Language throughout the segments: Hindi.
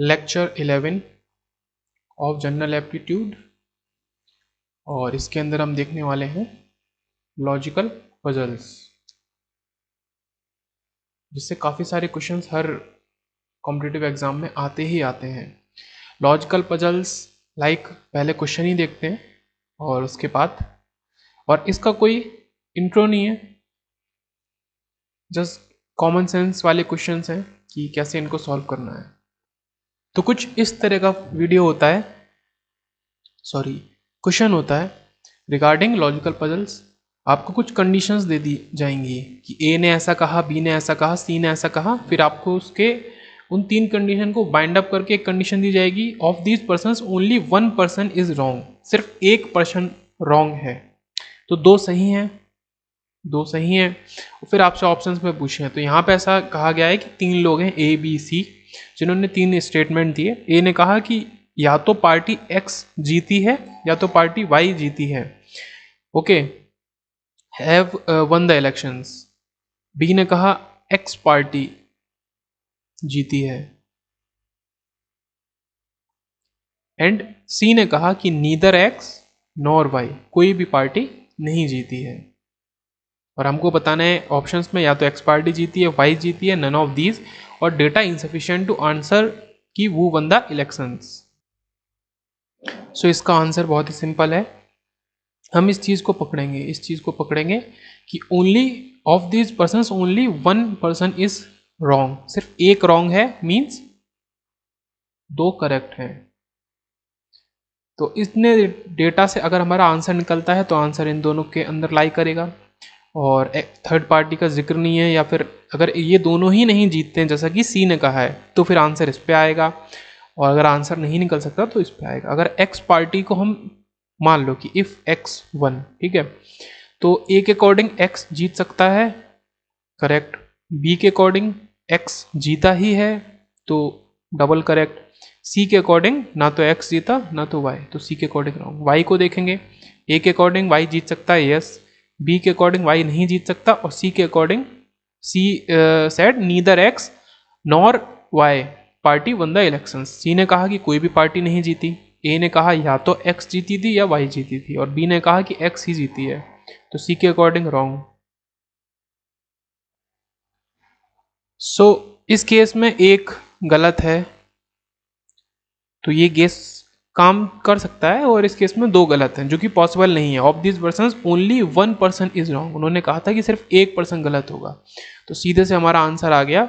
लेक्चर 11 ऑफ जनरल एप्टीट्यूड, और इसके अंदर हम देखने वाले हैं लॉजिकल पजल्स, जिससे काफ़ी सारे क्वेश्चंस हर कॉम्पिटिटिव एग्जाम में आते ही आते हैं। लॉजिकल पजल्स लाइक पहले क्वेश्चन ही देखते हैं और उसके बाद, और इसका कोई इंट्रो नहीं है, जस्ट कॉमन सेंस वाले क्वेश्चंस हैं कि कैसे इनको सॉल्व करना है। तो कुछ इस तरह का वीडियो होता है, क्वेश्चन होता है रिगार्डिंग लॉजिकल पजल्स। आपको कुछ कंडीशंस दे दी जाएंगी कि ए ने ऐसा कहा, बी ने ऐसा कहा, सी ने ऐसा कहा, फिर आपको उसके उन 3 कंडीशन को बाइंड अप करके एक कंडीशन दी जाएगी, of these persons only 1 person is wrong, सिर्फ 1 पर्सन रॉन्ग है, तो 2 सही हैं, 2 सही हैं। फिर आपसे ऑप्शंस में पूछे हैं, तो यहाँ पे ऐसा कहा गया है कि 3 लोग हैं ए बी सी, जिन्होंने 3 स्टेटमेंट दिए। ए ने कहा कि या तो पार्टी एक्स जीती है या तो पार्टी वाई जीती है, okay, have won the elections. B ने कहा एक्स पार्टी जीती है, एंड सी ने कहा कि नीदर एक्स नॉर वाई, कोई भी पार्टी नहीं जीती है। और हमको बताना है ऑप्शंस में या तो एक्स पार्टी जीती है, वाई जीती है, नन ऑफ दीज, और डेटा इनसफिशिएंट टू आंसर कि वो वन द इलेक्शंस। सो इसका आंसर बहुत ही सिंपल है, हम इस चीज़ को पकड़ेंगे कि only of these persons only 1 person is wrong, सिर्फ 1 रॉन्ग है, मीन्स 2 करेक्ट हैं। तो इतने डेटा से अगर हमारा आंसर निकलता है तो आंसर इन दोनों के अंदर लाई करेगा, और थर्ड पार्टी का जिक्र नहीं है, या फिर अगर ये दोनों ही नहीं जीतते हैं जैसा कि सी ने कहा है तो फिर आंसर इस पे आएगा, और अगर आंसर नहीं निकल सकता तो इस पे आएगा। अगर एक्स पार्टी को हम मान लो कि इफ एक्स 1, ठीक है, तो ए के अकॉर्डिंग एक्स जीत सकता है, करेक्ट, बी के अकॉर्डिंग एक्स जीता ही है तो डबल करेक्ट, सी के अकॉर्डिंग ना तो एक्स जीता ना तो वाई, तो सी के अकॉर्डिंग रॉन्ग। वाई को देखेंगे, ए के अकॉर्डिंग वाई जीत सकता है, यस, बी के अकॉर्डिंग वाई नहीं जीत सकता, और सी के according C said neither X nor Y party won the elections. C ने कहा कि कोई भी पार्टी नहीं जीती, ए ने कहा या तो एक्स जीती थी या वाई जीती थी, और बी ने कहा कि एक्स ही जीती है, तो सी के अकॉर्डिंग रॉन्ग। सो इस केस में एक गलत है, तो ये गेस काम कर सकता है, और इस केस में 2 गलत हैं जो कि पॉसिबल नहीं है। Of this person only 1 person is wrong, उन्होंने कहा था कि सिर्फ 1 पर्सन गलत होगा, तो सीधे से हमारा आंसर आ गया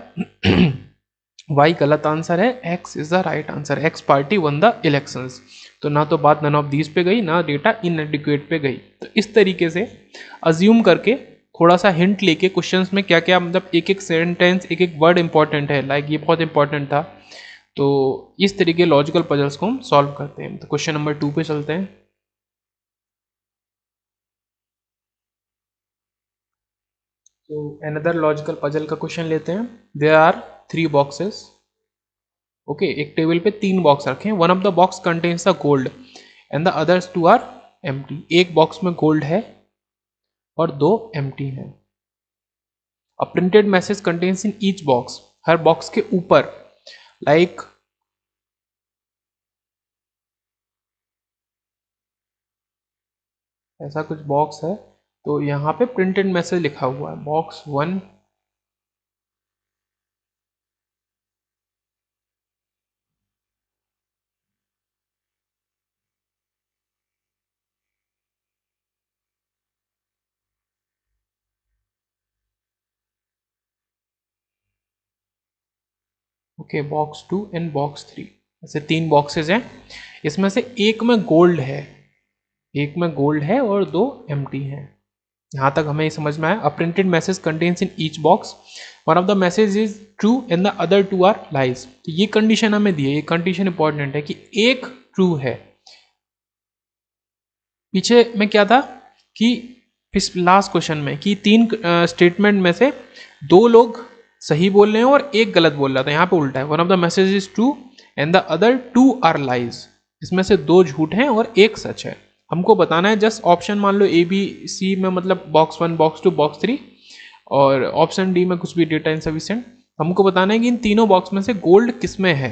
वाई गलत आंसर है, x is the right answer, x party won the elections. तो ना तो बात नन ऑफ दीज पे गई, ना डेटा इनएडिक्वेट पे गई। तो इस तरीके से अज्यूम करके, थोड़ा सा हिंट लेके क्वेश्चंस में क्या क्या, मतलब एक एक सेंटेंस, एक एक वर्ड इंपॉर्टेंट है, लाइक ये बहुत इंपॉर्टेंट था, तो इस तरीके लॉजिकल पजल्स को हम सॉल्व करते हैं। तो क्वेश्चन नंबर 2 पे चलते हैं। तो अनदर लॉजिकल पजल का क्वेश्चन लेते हैं। देयर आर 3 बॉक्सेस, ओके, एक टेबल पे 3 बॉक्स रखे हैं, one of the box contains the gold and the others 2 are empty. एक बॉक्स में गोल्ड है और 2 एम्प्टी हैं। A printed message contains in each box, हर बॉक्स के ऊपर, लाइक ऐसा कुछ बॉक्स है, तो यहाँ पे प्रिंटेड मैसेज लिखा हुआ है, box 1, okay, box 2 and box 3, ऐसे 3 बॉक्सेस हैं। इसमें से एक में गोल्ड है, एक में गोल्ड है और 2 एम्प्टी हैं। यहाँ तक हमें समझ में आया। A printed message contains in each box, one of the message is true and the other 2 are lies. तो ये कंडीशन हमें दी है, ये कंडीशन इंपॉर्टेंट है कि एक ट्रू है। पीछे में क्या था कि इस लास्ट क्वेश्चन में कि 3 स्टेटमेंट में से 2 लोग सही बोल रहे हैं और एक गलत बोल रहा था, यहाँ पे उल्टा है, one of the message is true and the other 2 are lies. इसमें से 2 झूठ हैं और एक सच है। हमको बताना है जस्ट ऑप्शन, मान लो ए बी सी में, मतलब बॉक्स 1, बॉक्स 2, बॉक्स 3, और ऑप्शन डी में कुछ भी डेटा इनसफिशिएंट। हमको बताना है कि इन तीनों बॉक्स में से गोल्ड किस में है,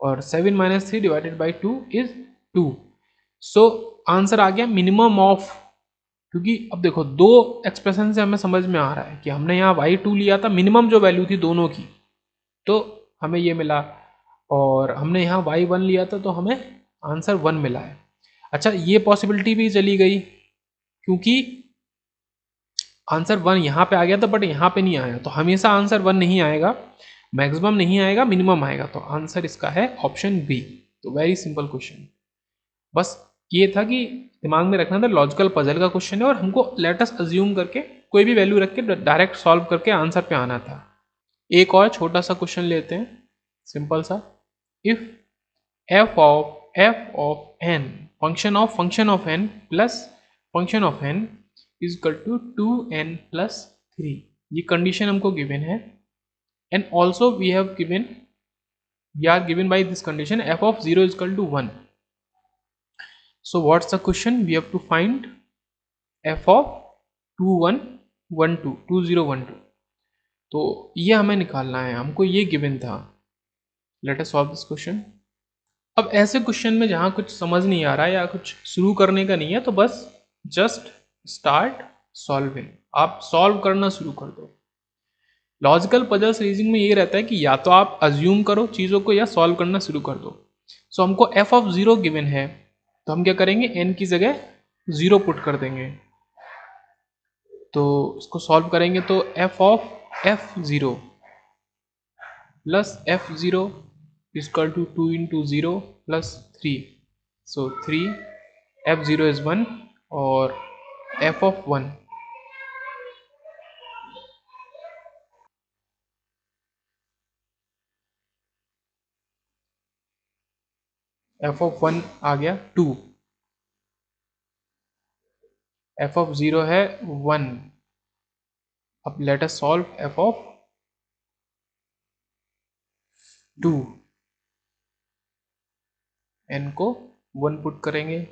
और 7 minus 3 divided by 2 is 2। So answer आ गया मिनिमम ऑफ, क्योंकि अब देखो दो एक्सप्रेशन से हमें समझ में आ रहा है कि हमने यहाँ y2 लिया था, मिनिमम जो वैल्यू थी दोनों की, तो हमें ये मिला, और हमने यहाँ y1 लिया था तो हमें आंसर 1 मिला है। अच्छा, ये पॉसिबिलिटी भी चली गई क्योंकि आंसर 1 यहाँ पे आ गया था बट यहाँ पे नहीं आया, तो हमेशा आंसर 1 नहीं आएगा, मैक्सिमम नहीं आएगा, मिनिमम आएगा, तो आंसर इसका है ऑप्शन बी। तो वेरी सिंपल क्वेश्चन, बस ये था कि दिमाग में रखना था, लॉजिकल पजल का क्वेश्चन है और हमको लेटेस्ट अज्यूम करके कोई भी वैल्यू रख के डायरेक्ट सॉल्व करके आंसर पे आना था। एक और छोटा सा क्वेश्चन लेते हैं, सिंपल सा। If f of n function of n plus function of n is equal to 2n plus 3, ये कंडीशन हमको गिवन है, and also we are given by this condition f of 0 is equal to 1. So what's the question? We have to find f of 2 1 1 2 2 0 1 2, तो ये हमें निकालना है, हमको ये गिवन था। Let us solve this question. अब ऐसे क्वेश्चन में जहाँ कुछ समझ नहीं आ रहा है या कुछ शुरू करने का नहीं है, तो बस जस्ट स्टार्ट सॉल्विंग, आप सॉल्व करना शुरू कर दो। लॉजिकल पजल्स रीजनिंग में ये रहता है कि या तो आप अज्यूम करो चीज़ों को या सॉल्व करना शुरू कर दो। सो हमको f ऑफ 0 गिवन है, तो हम क्या करेंगे, n की जगह 0 पुट कर देंगे, तो इसको सॉल्व करेंगे तो f of f0 plus f0 equal to 2 into 0 plus 3, so 3, f0 is 1 और f of 1 f of 1 आ गया 2, f of 0 है 1। अब let us solve f of 2, n को 1 पुट करेंगे,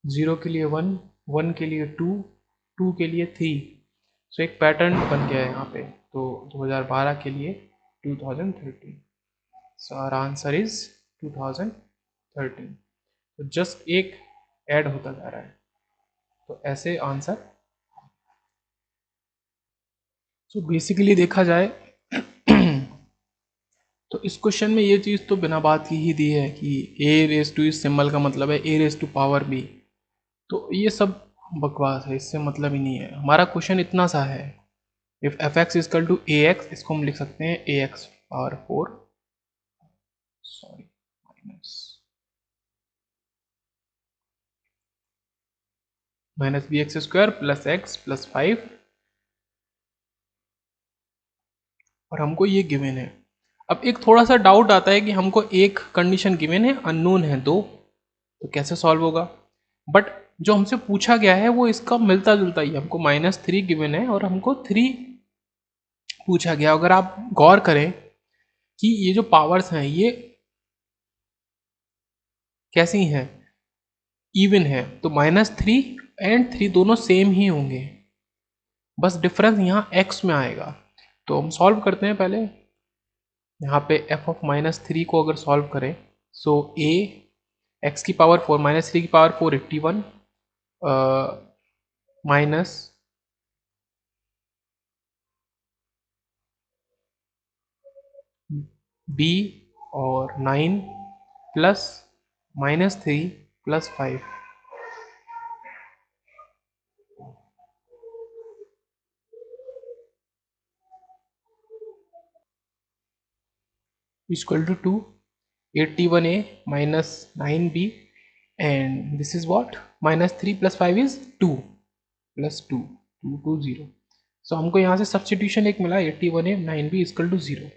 जीरो के लिए 1, 1 के लिए 2, 2 के लिए 3। सो एक पैटर्न बन गया है यहाँ पे, तो 2012 के लिए 2013, सो आवर आंसर इज 2013। तो जस्ट एक ऐड होता जा रहा है, तो ऐसे आंसर। सो बेसिकली देखा जाए तो इस क्वेश्चन में ये चीज़ तो बिना बात की ही दी है कि ए रेस टू, इस सिंबल का मतलब है ए रेस टू पावर बी, तो ये सब बकवास है, इससे मतलब ही नहीं है। हमारा क्वेश्चन इतना सा है, if F X is equal to A X, इसको हम लिख सकते हैं A X power 4, sorry minus B X square plus X plus 5, और हमको ये गिवन है। अब एक थोड़ा सा डाउट आता है कि हमको एक कंडीशन गिवन है, अननोन है दो, तो कैसे सॉल्व होगा। बट जो हमसे पूछा गया है वो इसका मिलता जुलता ही है, हमको -3 गिवन है और हमको 3 पूछा गया। अगर आप गौर करें कि ये जो पावर्स हैं ये कैसी हैं, इवन है, तो -3 एंड 3 दोनों सेम ही होंगे, बस डिफरेंस यहाँ x में आएगा। तो हम सॉल्व करते हैं पहले, यहाँ पे f ऑफ -3 को अगर सॉल्व करें, सो a x की पावर 4 -3 की पावर 4 81, माइनस b और 9 plus -3 plus 5 equal to 2, 81a minus 9b, and this is what, -3 plus 5 is 2, plus 2, 2 2 0। सो हमको यहाँ से सब्सटीट्यूशन एक मिला 81a 9b इक्वल टू 0।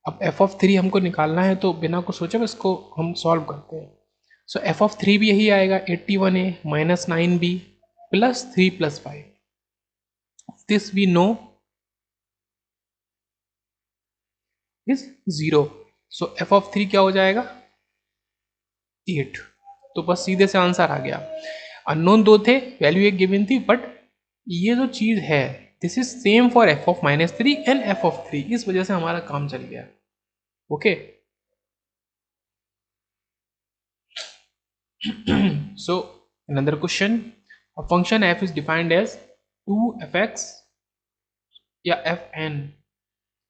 अब एफ ऑफ 3 हमको निकालना है तो बिना कुछ सोचे बस इसको हम सॉल्व करते हैं। सो एफ ऑफ 3 भी यही आएगा 81a minus 9b plus 3 plus 5। This we know is 0। So F of 3 क्या हो जाएगा 8। तो बस सीधे से आंसर आ गया। अननोन दो थे, वैल्यू एक गिवन थी, बट ये जो चीज है this is same for F of -3 and F of 3, इस वजह से हमारा काम चल गया। Okay so another question, a function f is defined as 2fx या fn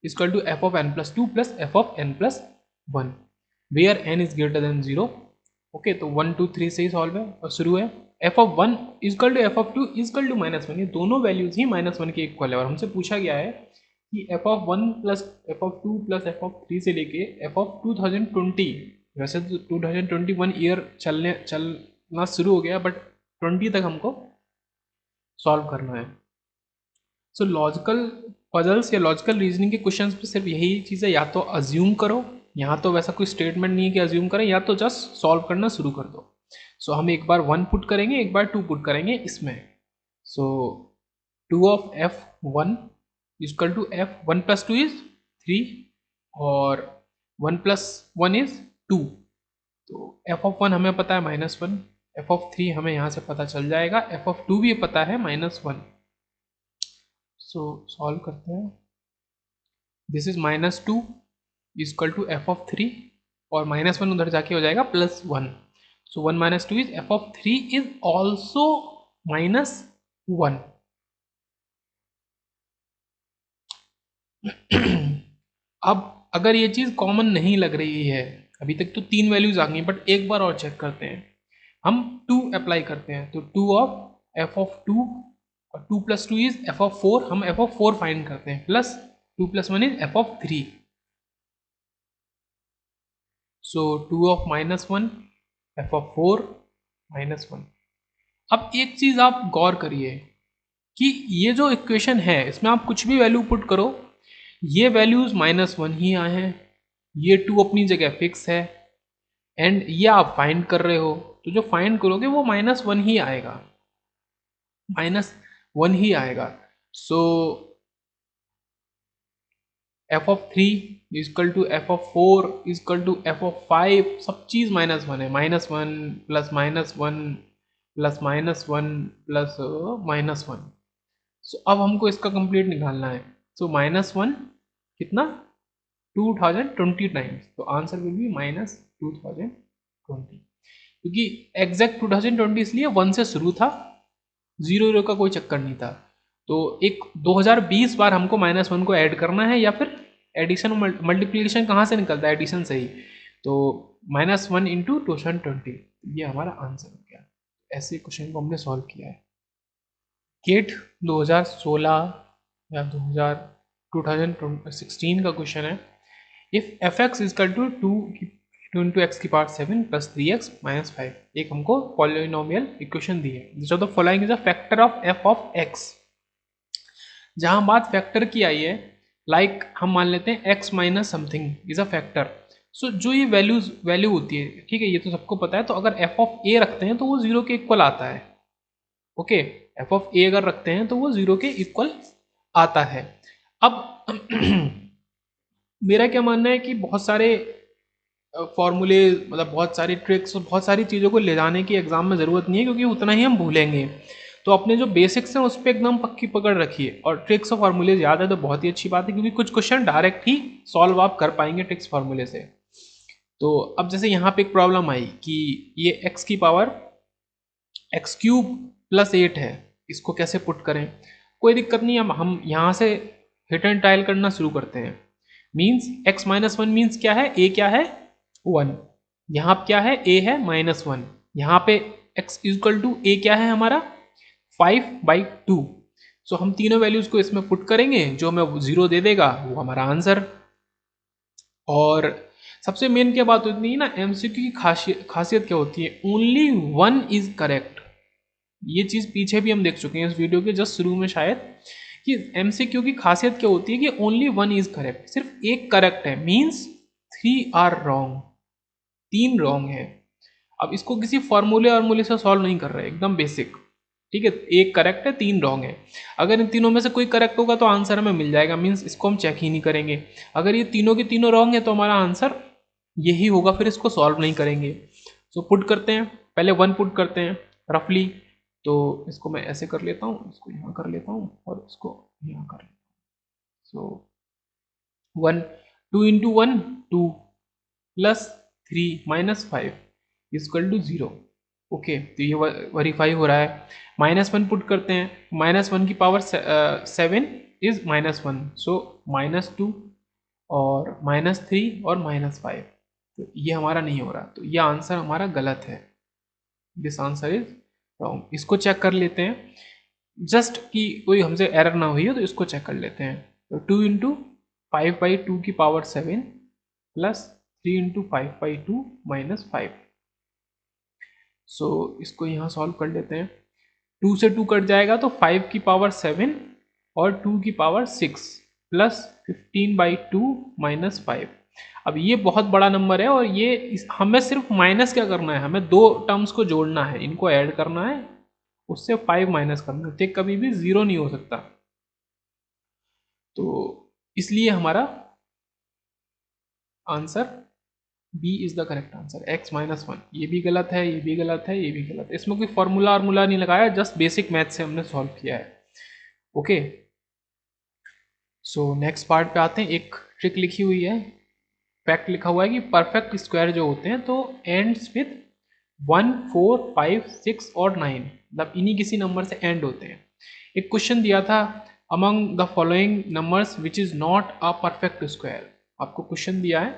is equal to f of n plus 2 plus f of n plus 1 where n is greater than 0। Okay तो 1 2 3 से ही सॉल्व है और शुरू है। f of 1 is equal to f of 2 is equal to -1, ये दोनों वैल्यूज ही -1 के इक्वल है। और हमसे पूछा गया है कि f of 1 plus f of 2 plus f of 3 से लेके f of 2020, वैसे तो 2021 ईयर चलना शुरू हो गया, बट 20 तक हमको सॉल्व करना है। सो लॉजिकल पजल्स या लॉजिकल रीजनिंग के क्वेश्चंस पे सिर्फ यही चीज़ें, या तो अज्यूम करो, यहाँ तो वैसा कोई स्टेटमेंट नहीं है कि अज्यूम करें, या तो जस्ट सॉल्व करना शुरू कर दो। सो हम एक बार 1 पुट करेंगे, एक बार 2 पुट करेंगे इसमें। So 2 of f1 equal to f1 plus 2 is 3 और 1 प्लस 1 इज 2। तो f ऑफ 1 हमें पता है -1, f ऑफ 3 हमें यहाँ से पता चल जाएगा, f ऑफ 2 भी पता है -1। सो सॉल्व करते हैं। This is -2 equal to f of 3 और -1 उधर जाके हो जाएगा +1। So 1 - 2 is f of 3 is also -1। अब अगर ये चीज कॉमन नहीं लग रही है, अभी तक तो 3 वैल्यूज आ गई, बट एक बार और चेक करते हैं। हम 2 अप्लाई करते हैं, तो 2 ऑफ f ऑफ 2 और 2 प्लस 2 इज f ऑफ 4, हम f ऑफ 4 फाइंड करते हैं, plus 2 plus 1 is f of 3। So 2 of -1 f of 4 -1। अब एक चीज आप गौर करिए कि ये जो इक्वेशन है इसमें आप कुछ भी वैल्यू पुट करो, ये वैल्यूज -1 ही आए हैं, ये 2 अपनी जगह फिक्स है, एंड ये आप फाइंड कर रहे हो, तो जो फाइंड करोगे वो -1 ही आएगा, -1 ही आएगा। So f of 3 equal to f of 4 equal to f of 5, सब चीज -1 है, -1 प्लस -1 प्लस -1 प्लस -1। सो अब हमको इसका कंप्लीट निकालना है। सो -1 कितना 2020 टाइम्स, तो आंसर विल बी -2020, क्योंकि एग्जैक्ट 2020 इसलिए 1 से शुरू था, 0 का कोई चक्कर नहीं था। तो एक 2020 बार हमको -1 को ऐड करना है, या फिर एडिशन मल्टीप्लिकेशन कहाँ से निकलता है, एडिशन से ही। तो -1 इंटू 2020, ये हमारा आंसर हो गया। ऐसे क्वेश्चन को हमने सॉल्व किया है। गेट 2016 या 2016 का क्वेश्चन है। If F X is equal to 2 into X की पावर 7 प्लस 3x माइनस 5, एक हमको पॉलिनोमियल इक्वेशन दी है। This of the following is a factor of f of x। जहां बात फैक्टर की आई है, लाइक हम मान लेते हैं x minus something is a factor. So जो ये वैल्यू होती है, ठीक है, ये तो सबको पता है। तो अगर f ऑफ a रखते हैं तो वो 0 के इक्वल आता है। ओके, f ऑफ a अगर रखते हैं तो वो 0 के इक्वल आता है। अब मेरा क्या मानना है कि बहुत सारे फॉर्मूले, मतलब बहुत सारी ट्रिक्स और बहुत सारी चीज़ों को ले जाने की एग्जाम में ज़रूरत नहीं है, क्योंकि उतना ही हम भूलेंगे। तो अपने जो बेसिक्स हैं उस पर एकदम पक्की पकड़ रखिए, और ट्रिक्स और फार्मूले याद है तो बहुत ही अच्छी बात है, क्योंकि कुछ क्वेश्चन डायरेक्ट ही सॉल्व आप कर पाएंगे ट्रिक्स फार्मूले से। तो अब जैसे यहाँ पे एक प्रॉब्लम आई कि ये x की पावर x³ प्लस 8 है, इसको कैसे पुट करें। कोई दिक्कत नहीं, हम यहाँ से हिट एंड ट्रायल करना शुरू करते हैं। मीन्स x माइनस 1 मीन्स क्या है, a क्या है 1, यहाँ क्या है a है -1, यहाँ पे x इक्वल टू a क्या है हमारा 5/2। सो हम तीनों वैल्यूज को इसमें पुट करेंगे, जो हमें 0 दे देगा वो हमारा आंसर। और सबसे मेन क्या बात होती है ना, एमसीक्यू की खासियत क्या होती है, ओनली 1 इज करेक्ट। ये चीज़ पीछे भी हम देख चुके हैं इस वीडियो के जस्ट शुरू में शायद, कि एमसीक्यू की खासियत क्या होती है कि ओनली वन इज करेक्ट, सिर्फ एक करेक्ट है, मीन्स 3 आर रॉन्ग, 3 रॉन्ग है। अब इसको किसी फॉर्मूले वार्मूले से सॉल्व नहीं कर रहे, एकदम बेसिक, ठीक है। एक करेक्ट है, 3 रॉन्ग है। अगर इन तीनों में से कोई करेक्ट होगा तो आंसर हमें मिल जाएगा, मीन्स इसको हम चेक ही नहीं करेंगे। अगर ये तीनों के तीनों रॉन्ग है तो हमारा आंसर यही होगा, फिर इसको सॉल्व नहीं करेंगे। सो पुट करते हैं, पहले 1 पुट करते हैं रफली। तो इसको मैं ऐसे कर लेता हूँ, इसको यहाँ कर लेता हूँ और इसको यहाँ कर लेता हूँ। So 1, 2 into 1 2 plus 3 minus 5 is equal to 0। Okay, तो ये वेरीफाई हो रहा है। -1 पुट करते हैं, -1 की पावर 7 इज -1, सो -2 और -3 और -5, तो ये हमारा नहीं हो रहा, तो ये आंसर हमारा गलत है। This answer is wrong. इसको चेक कर लेते हैं, जस्ट कि कोई हमसे एरर ना हुई हो तो इसको चेक कर लेते हैं। तो 2 इंटू 5/2 की पावर 7 प्लस 3 इंटू 5/2 -5। सो इसको यहाँ सॉल्व कर लेते हैं। 2 से 2 कट जाएगा तो 5 की पावर 7 और 2 की पावर 6 प्लस 15/2 -5। अब ये बहुत बड़ा नंबर है और ये हमें सिर्फ माइनस क्या करना है, हमें दो टर्म्स को जोड़ना है, इनको ऐड करना है, उससे 5 माइनस करना है, तो कभी भी 0 नहीं हो सकता। तो इसलिए हमारा answer B is the correct answer, x -1। ये भी गलत है, ये भी गलत है, ये भी गलत है। इसमें कोई फॉर्मूला वार्मूला नहीं लगाया, जस्ट बेसिक मैथ से हमने सॉल्व किया है। ओके, सो नेक्स्ट पार्ट पे आते हैं। एक ट्रिक लिखी हुई है, फैक्ट लिखा हुआ है कि परफेक्ट स्क्वायर जो होते हैं तो एंड्स विथ 1 4 5 6 और 9, मतलब इन्हीं किसी नंबर से एंड होते हैं। एक क्वेश्चन दिया था, among the following numbers which is not a perfect square. आपको क्वेश्चन दिया है,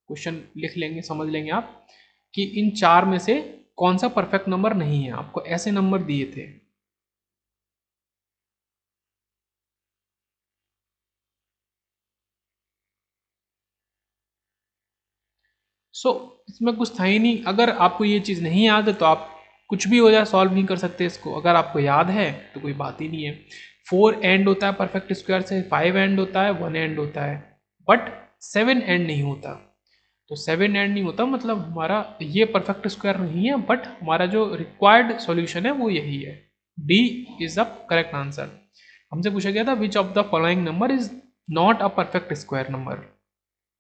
क्वेश्चन लिख लेंगे, समझ लेंगे आप कि इन 4 में से कौन सा परफेक्ट नंबर नहीं है। आपको ऐसे नंबर दिए थे। इसमें कुछ था ही नहीं। अगर आपको ये चीज़ नहीं याद है तो आप कुछ भी हो जाए सॉल्व नहीं कर सकते इसको। अगर आपको याद है तो कोई बात ही नहीं है। 4 एंड होता है परफेक्ट स्क्वायर से, 5 एंड होता है, 1 एंड होता है, बट 7 एंड नहीं होता। तो 7 एंड नहीं होता मतलब हमारा ये परफेक्ट स्क्वायर नहीं है, बट हमारा जो रिक्वायर्ड सॉल्यूशन है वो यही है। D is the correct answer. हमसे पूछा गया था which of the following number is not a perfect square number.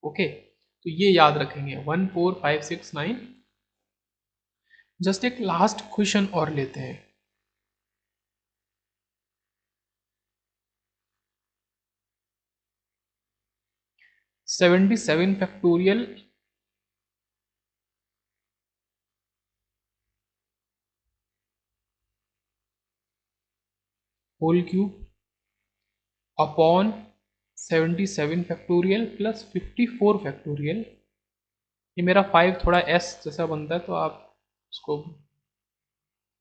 Okay, तो ये याद रखेंगे 1 4 5 6 9। जस्ट एक लास्ट क्वेश्चन और लेते हैं। 77 factorial whole cube upon 77 factorial plus 54 factorial. ये मेरा 5 थोड़ा एस जैसा बनता है तो आप उसको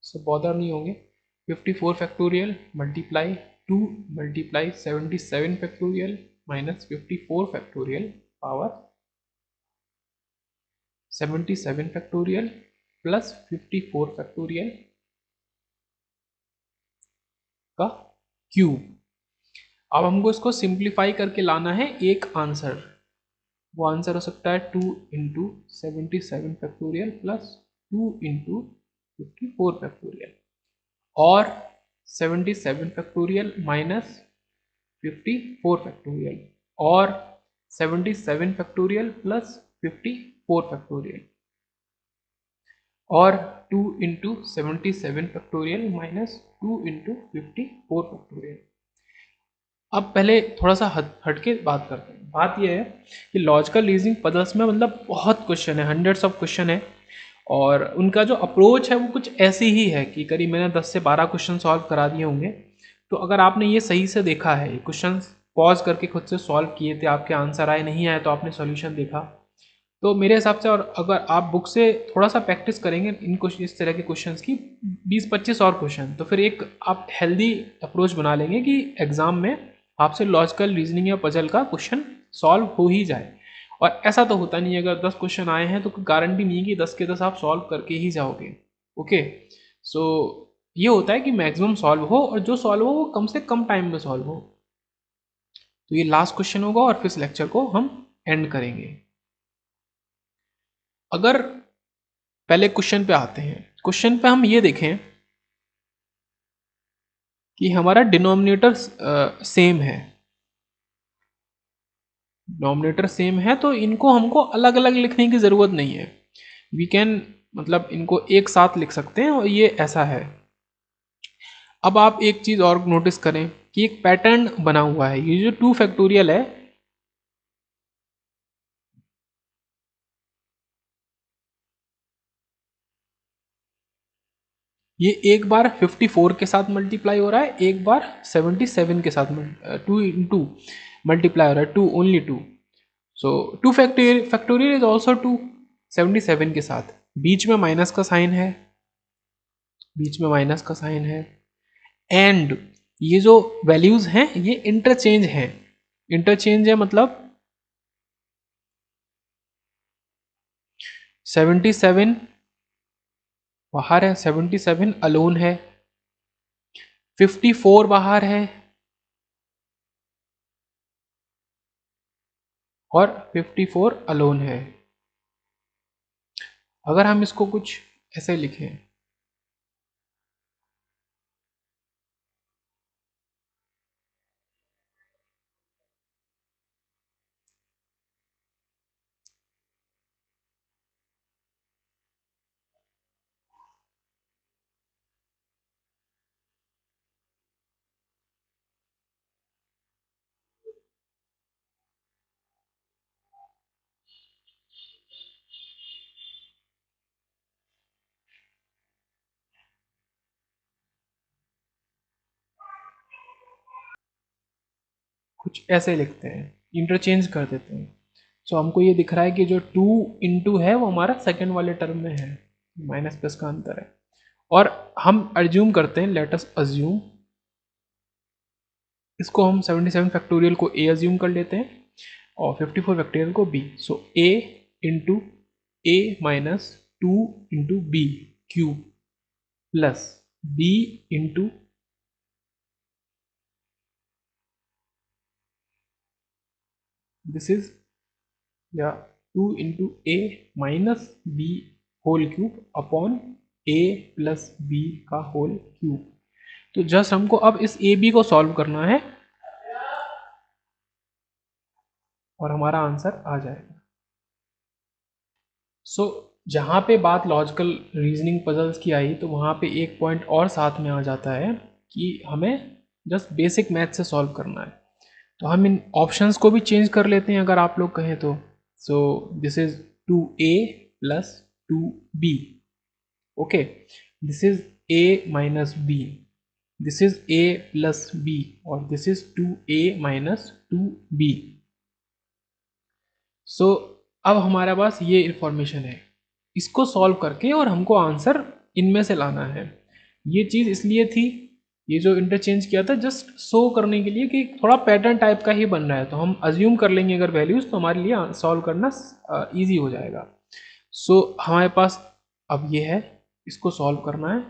से बॉदर नहीं होंगे। 54 factorial multiply 2 multiply 77 factorial minus 54 factorial power 77 factorial plus 54 factorial का क्यूब। अब हमको इसको सिंप्लीफाई करके लाना है एक आंसर। वो आंसर हो सकता है 2 into 77 factorial plus 2 into 54 factorial और 77 फैक्टोरियल माइनस 54 फैक्टोरियल और 77 फैक्टोरियल प्लस 54 फैक्टोरियल और 2 into 77 factorial minus 2 into 54 factorial. अब पहले थोड़ा सा हटके बात करते हैं। बात यह है कि लॉजिकल रीजनिंग पजल्स में मतलब बहुत क्वेश्चन है, हंड्रेड्स ऑफ क्वेश्चन है, और उनका जो अप्रोच है वो कुछ ऐसी ही है कि करीब मैंने 10 से 12 क्वेश्चन सॉल्व करा दिए होंगे। तो अगर आपने ये सही से देखा है, क्वेश्चन पॉज करके खुद से सॉल्व किए थे, आपके आंसर आए, नहीं आए तो आपने सॉल्यूशन देखा, तो मेरे हिसाब से, और अगर आप बुक से थोड़ा सा प्रैक्टिस करेंगे इन इस तरह के क्वेश्चंस की 20-25 और क्वेश्चन, तो फिर एक आप हेल्दी अप्रोच बना लेंगे कि एग्जाम में आपसे लॉजिकल रीजनिंग या पजल का क्वेश्चन सॉल्व हो ही जाए। और ऐसा तो होता नहीं है, अगर 10 क्वेश्चन आए हैं तो कोई गारंटी नहीं है कि 10 के 10 आप सॉल्व करके ही जाओगे। ओके, सो ये होता है कि मैक्सिमम सॉल्व हो, और जो सॉल्व हो वो कम से कम टाइम में सॉल्व हो। तो ये लास्ट क्वेश्चन होगा और फिर इस लेक्चर को हम एंड करेंगे। अगर पहले क्वेश्चन पे आते हैं, क्वेश्चन पे हम ये देखें कि हमारा डिनोमिनेटर सेम है, डिनोमिनेटर सेम है, तो इनको हमको अलग अलग लिखने की ज़रूरत नहीं है। वी कैन मतलब इनको एक साथ लिख सकते हैं, और ये ऐसा है। अब आप एक चीज़ और नोटिस करें कि एक पैटर्न बना हुआ है। ये जो 2 फैक्टोरियल है, ये एक बार 54 के साथ मल्टीप्लाई हो रहा है, एक बार 77 के साथ 2 इंटू मल्टीप्लाई हो रहा है, 2 only 2। So 2 factorial is also 2 77 के साथ। बीच में माइनस का साइन है, बीच में माइनस का साइन है। एंड ये जो वैल्यूज हैं ये इंटरचेंज हैं। इंटरचेंज है मतलब 77 बाहर है, 77 अलोन है, 54 बाहर है, और 54 अलोन है। अगर हम इसको कुछ ऐसे लिखें, कुछ ऐसे लिखते हैं, इंटरचेंज कर देते हैं। सो हमको ये दिख रहा है कि जो 2 इंटू है वो हमारा सेकेंड वाले टर्म में है, माइनस प्लस का अंतर है। और हम अज्यूम करते हैं, लेट अस अज्यूम, इसको हम 77 फैक्टोरियल को ए अज्यूम कर लेते हैं और 54 फैक्टोरियल को B. So A into A minus 2 into B cube plus B into this is या 2 into A minus B whole cube upon A plus B का होल क्यूब। तो जस्ट हमको अब इस ए बी को सॉल्व करना है और हमारा आंसर आ जाएगा। सो जहाँ पे बात लॉजिकल रीजनिंग पजल्स की आई, तो वहाँ पे एक पॉइंट और साथ में आ जाता है कि हमें जस्ट बेसिक मैथ से सॉल्व करना है। तो हम इन ऑप्शंस को भी चेंज कर लेते हैं अगर आप लोग कहें तो। So this is 2a plus 2b, okay, this is a minus b, this is a plus b, और this is 2a minus 2b। सो अब हमारे पास ये इंफॉर्मेशन है, इसको सॉल्व करके और हमको आंसर इनमें से लाना है। ये चीज़ इसलिए थी, ये जो इंटरचेंज किया था जस्ट शो करने के लिए कि थोड़ा पैटर्न टाइप का ही बन रहा है, तो हम अज्यूम कर लेंगे अगर वैल्यूज, तो हमारे लिए सॉल्व करना ईजी हो जाएगा। सो हमारे पास अब ये है, इसको सॉल्व करना है,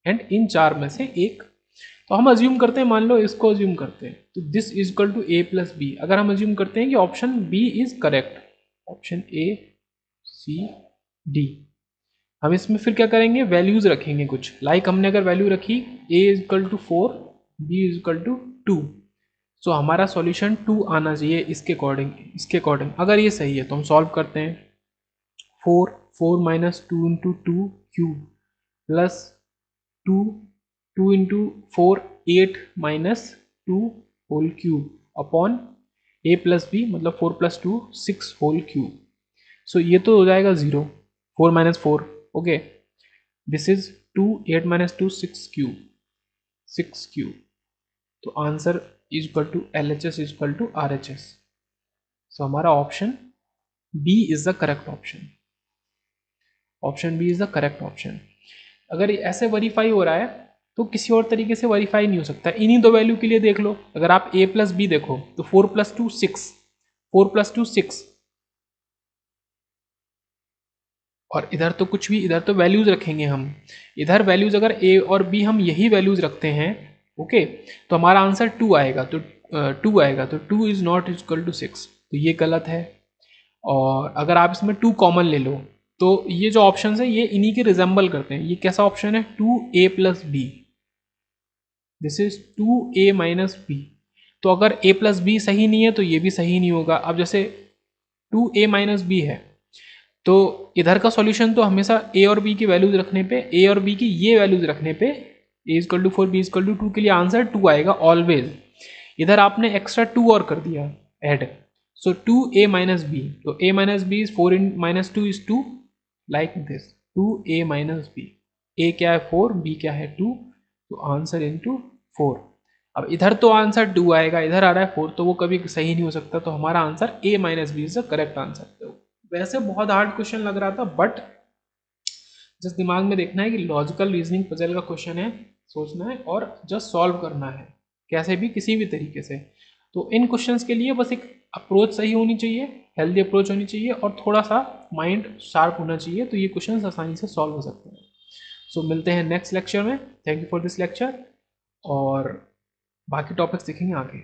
एंड इन चार में से एक। तो हम अज्यूम करते हैं, मान लो इसको अज्यूम करते हैं, तो this is equal to A plus B. अगर हम अज्यूम करते हैं कि option B is correct, option A C D, हम इसमें फिर क्या करेंगे, वैल्यूज रखेंगे कुछ, लाइक हमने अगर वैल्यू रखी A is equal to 4, B is equal to 2, so हमारा सॉल्यूशन 2 आना चाहिए इसके अकॉर्डिंग, इसके अकॉर्डिंग। अगर ये सही है तो हम सॉल्व करते हैं। 4 minus 2 into 2 cube plus 2 2 into 4 8 minus 2 whole cube upon A plus B, मतलब 4 प्लस 2 6 होल क्यूब। सो ये तो हो जाएगा 0, 4 minus 4, okay, this is 2 8 minus 2 6 cube, 6 cube. तो answer is equal to L H S is equal to R H S. So हमारा option B is the correct option, option B is the correct option. अगर ऐसे वेरीफाई हो रहा है तो किसी और तरीके से वेरीफाई नहीं हो सकता। इन्हीं दो वैल्यू के लिए देख लो, अगर आप a प्लस बी देखो तो 4 प्लस 2 6, 4 प्लस 2 6, और इधर तो कुछ भी, इधर तो वैल्यूज रखेंगे हम, इधर वैल्यूज अगर ए और बी हम यही वैल्यूज रखते हैं, ओके, तो हमारा आंसर 2 आएगा, तो 2 आएगा, तो 2 इज नॉट इक्वल टू 6, तो ये गलत है। और अगर आप इसमें 2 कॉमन ले लो तो ये जो ऑप्शन है ये इन्हीं के रिजेंबल करते हैं। ये कैसा ऑप्शन है, 2a plus B, this is 2a minus B. तो अगर a प्लस बी सही नहीं है तो ये भी सही नहीं होगा। अब जैसे 2a माइनस बी है तो इधर का सॉल्यूशन तो हमेशा a और b की वैल्यूज रखने पे, a और b की ये वैल्यूज रखने पे, a equal to 4 b equal to 2 के लिए आंसर 2 आएगा ऑलवेज। इधर आपने एक्स्ट्रा 2 और कर दिया add, so 2a minus B, तो a minus B is 4 in minus 2 is 2, like this 2a minus B. a क्या है 4, b क्या है 2, तो आंसर इंटू 4। अब इधर तो आंसर 2 आएगा, इधर आ रहा है 4, तो वो कभी सही नहीं हो सकता, तो हमारा answer a minus B is the correct answer. वैसे बहुत हार्ड क्वेश्चन लग रहा था, बट जस्ट दिमाग में देखना है कि लॉजिकल रीजनिंग पजल का क्वेश्चन है, सोचना है और जस्ट सॉल्व करना है कैसे भी, किसी भी तरीके से। तो इन क्वेश्चंस के लिए बस एक अप्रोच सही होनी चाहिए, हेल्दी अप्रोच होनी चाहिए और थोड़ा सा माइंड शार्प होना चाहिए, तो ये क्वेश्चंस आसानी से सॉल्व हो सकते हैं। सो मिलते हैं नेक्स्ट लेक्चर में। Thank you for this lecture और बाकी टॉपिक्स देखेंगे आगे।